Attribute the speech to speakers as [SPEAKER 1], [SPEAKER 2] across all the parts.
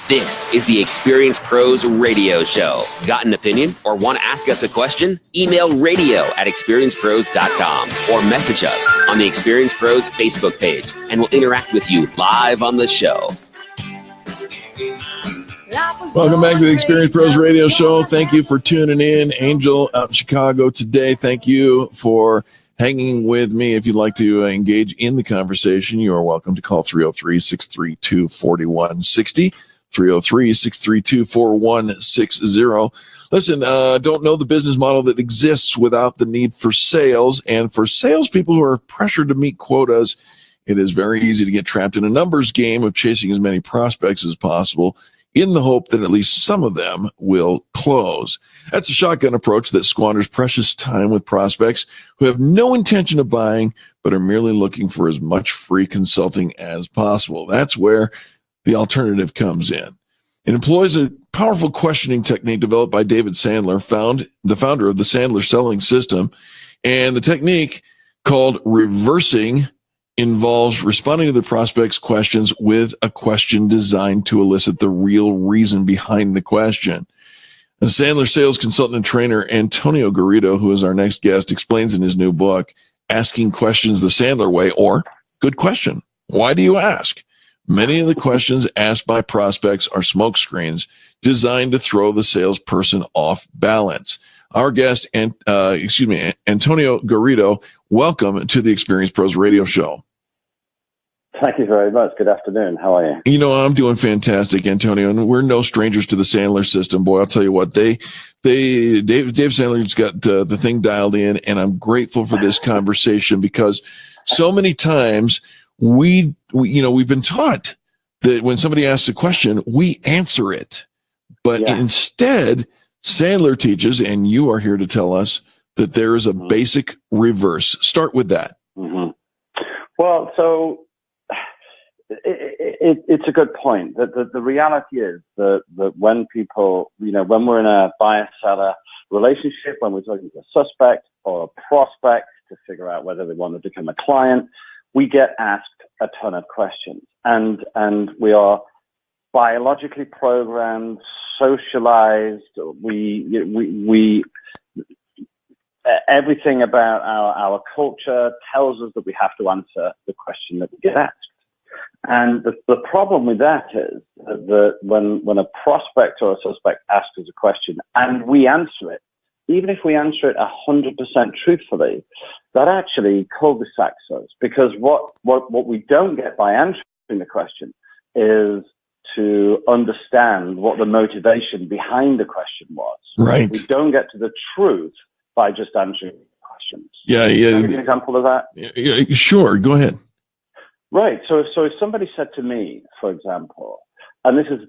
[SPEAKER 1] This is the Experience Pros Radio Show. Got an opinion or want to ask us a question? Email radio@experiencepros.com or message us on the Experience Pros Facebook page, and we'll interact with you live on the show.
[SPEAKER 2] Welcome back to the Experience Pros Radio Show. Thank you for tuning in. Angel out in Chicago today. Thank you for hanging with me. If you'd like to engage in the conversation, you are welcome to call 303-632-4160. 303-632-4160. Listen, don't know the business model that exists without the need for sales. And for salespeople who are pressured to meet quotas, it is very easy to get trapped in a numbers game of chasing as many prospects as possible in the hope that at least some of them will close. That's a shotgun approach that squanders precious time with prospects who have no intention of buying, but are merely looking for as much free consulting as possible. That's where the alternative comes in. It employs a powerful questioning technique developed by David Sandler, the founder of the Sandler Selling System. And the technique, called reversing, involves responding to the prospect's questions with a question designed to elicit the real reason behind the question. A Sandler sales consultant and trainer, Antonio Garrido, who is our next guest, explains in his new book, Asking Questions the Sandler Way, or Good Question. Why do you ask? Many of the questions asked by prospects are smokescreens designed to throw the salesperson off balance. Our guest, Antonio Garrido, welcome to the Experience Pros Radio Show.
[SPEAKER 3] Thank you very much. Good afternoon. How are you?
[SPEAKER 2] You know, I'm doing fantastic, Antonio, and we're no strangers to the Sandler system. Boy, I'll tell you what, Dave Sandler's got the thing dialed in, and I'm grateful for this conversation because so many times we've been taught that when somebody asks a question, we answer it. But instead, Sandler teaches, and you are here to tell us, that there is a basic reverse. Start with that.
[SPEAKER 3] Mm-hmm. Well, so it's a good point. The reality is that when people, when we're in a buyer-seller relationship, when we're talking to a suspect or a prospect to figure out whether they want to become a client, we get asked a ton of questions, and we are biologically programmed, socialized. We everything about our culture tells us that we have to answer the question that we get asked. And the problem with that is that when a prospect or a suspect asks us a question and we answer it, even if we answer it 100% truthfully, that actually cul-de-sacs us, because what we don't get by answering the question is to understand what the motivation behind the question was.
[SPEAKER 2] Right.
[SPEAKER 3] We don't get to the truth by just answering questions.
[SPEAKER 2] Yeah.
[SPEAKER 3] Can I give you an example of that?
[SPEAKER 2] Yeah, sure. Go ahead.
[SPEAKER 3] Right. So if somebody said to me, for example, and this is,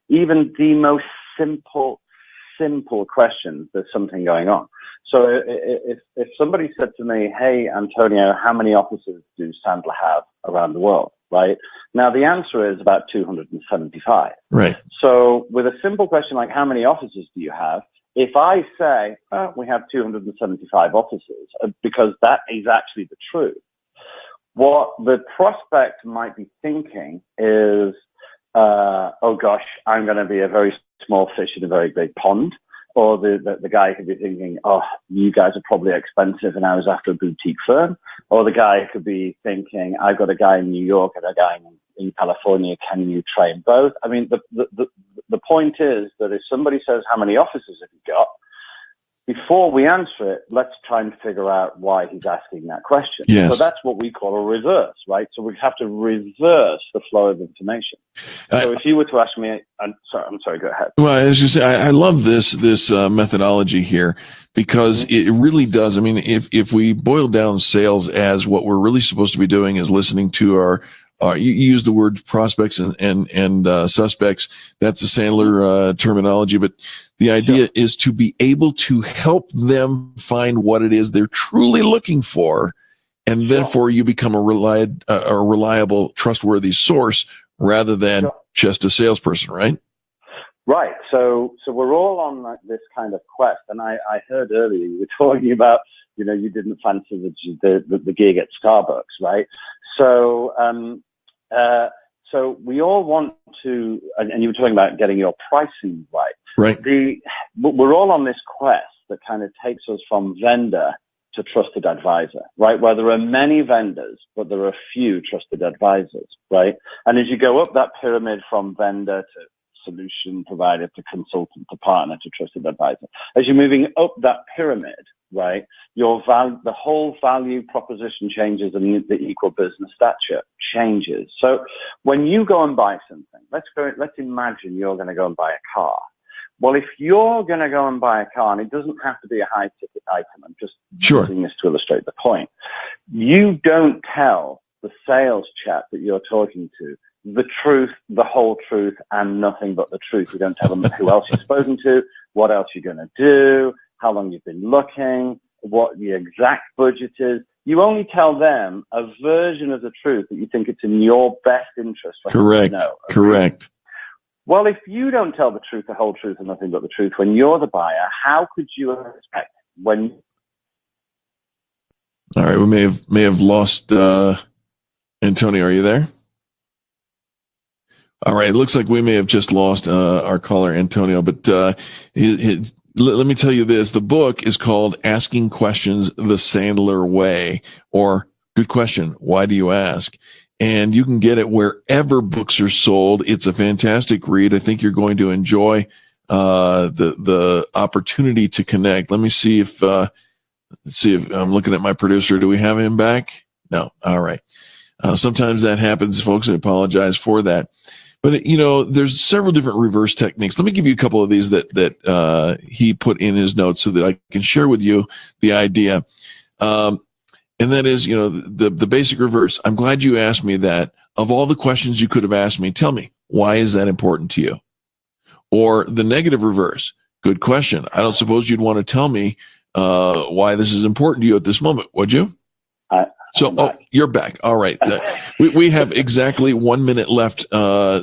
[SPEAKER 3] even the most simple questions, there's something going on. So if somebody said to me, hey, Antonio, how many offices do Sandler have around the world? Right. Now, the answer is about 275.
[SPEAKER 2] Right.
[SPEAKER 3] So with a simple question like how many offices do you have? If I say, we have 275 offices, because that is actually the truth, what the prospect might be thinking is, oh gosh, I'm going to be a very small fish in a very big pond. Or the guy could be thinking, oh, you guys are probably expensive and I was after a boutique firm. Or the guy could be thinking, I've got a guy in New York and a guy in California. Can you train both? I mean, the point is that if somebody says, how many offices have you got? Before we answer it, let's try and figure out why he's asking that question.
[SPEAKER 2] Yes.
[SPEAKER 3] So that's what we call a reverse, right? So we have to reverse the flow of information. So if you were to ask me, I'm sorry, go ahead.
[SPEAKER 2] Well, as you say, I love this methodology here because it really does. I mean, if we boil down sales as what we're really supposed to be doing is listening to our you use the word prospects and suspects. That's the Sandler terminology, but the idea is to be able to help them find what it is they're truly looking for, and therefore you become a reliable, trustworthy source rather than just a salesperson, right?
[SPEAKER 3] Right. So we're all on this kind of quest, and I heard earlier you were talking about, you didn't fancy the gig at Starbucks, right? So So we all want to, and you were talking about getting your pricing right.
[SPEAKER 2] Right.
[SPEAKER 3] We're all on this quest that kind of takes us from vendor to trusted advisor, right? Where there are many vendors, but there are few trusted advisors, right? And as you go up that pyramid from vendor to solution provider to consultant to partner to trusted advisor, as you're moving up that pyramid, right, the whole value proposition changes and the equal business stature changes. So when you go and buy something, let's imagine you're going to go and buy a car. Well, if you're going to go and buy a car, and it doesn't have to be a high-ticket item, I'm just using this to illustrate the point, you don't tell the sales chap that you're talking to the truth, the whole truth, and nothing but the truth. You don't tell them who else you've spoken to, what else you're going to do, how long you've been looking, what the exact budget is. You only tell them a version of the truth that you think it's in your best interest for them to know. Okay? Correct. Well, if you don't tell the truth, the whole truth, and nothing but the truth when you're the buyer, how could you expect when? All right, we may have lost Antonio. Are you there? All right, it looks like we may have just lost our caller Antonio, but let me tell you this: the book is called "Asking Questions the Sandler Way," or "Good Question, Why Do You Ask?" And you can get it wherever books are sold. It's a fantastic read. I think you're going to enjoy the opportunity to connect. Let me see if I'm looking at my producer. Do we have him back? No. All right. Sometimes that happens, folks. I apologize for that. But there's several different reverse techniques. Let me give you a couple of these that he put in his notes so that I can share with you the idea. And that is, the basic reverse. I'm glad you asked me that. Of all the questions you could have asked me, tell me, why is that important to you? Or the negative reverse. Good question. I don't suppose you'd want to tell me why this is important to you at this moment, would you? You're back. All right. We have exactly 1 minute left.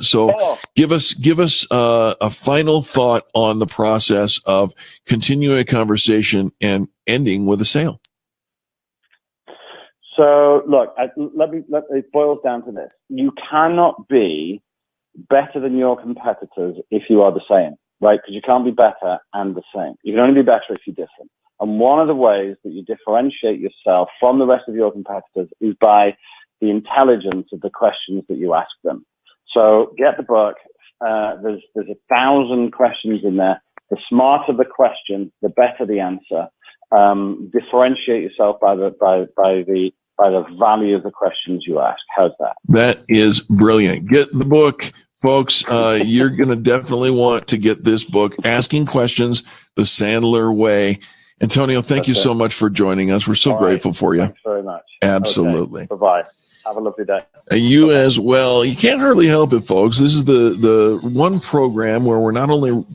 [SPEAKER 3] So give us a final thought on the process of continuing a conversation and ending with a sale. So, look, it boils down to this. You cannot be better than your competitors if you are the same, right? Because you can't be better and the same. You can only be better if you're different. And one of the ways that you differentiate yourself from the rest of your competitors is by the intelligence of the questions that you ask them. So get the book. There's 1,000 questions in there. The smarter the question, the better the answer. Differentiate yourself by the value of the questions you ask. How's that? That is brilliant. Get the book, folks. You're going to definitely want to get this book, Asking Questions the Sandler Way. Antonio, thank you so much for joining us. We're so grateful for you. Thanks very much. Absolutely. Okay. Bye-bye. Have a lovely day. You as well. You can't hardly help it, folks. This is the one program where we're not only,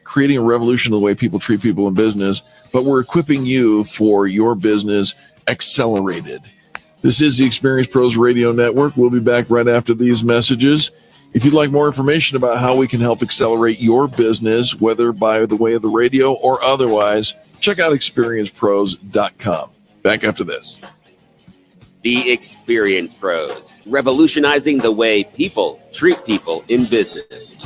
[SPEAKER 3] creating a revolution in the way people treat people in business, but we're equipping you for your business accelerated. This is the Experience Pros Radio Network. We'll be back right after these messages. If you'd like more information about how we can help accelerate your business, whether by the way of the radio or otherwise, check out experiencepros.com. Back after this.
[SPEAKER 1] The Experience Pros, revolutionizing the way people treat people in business.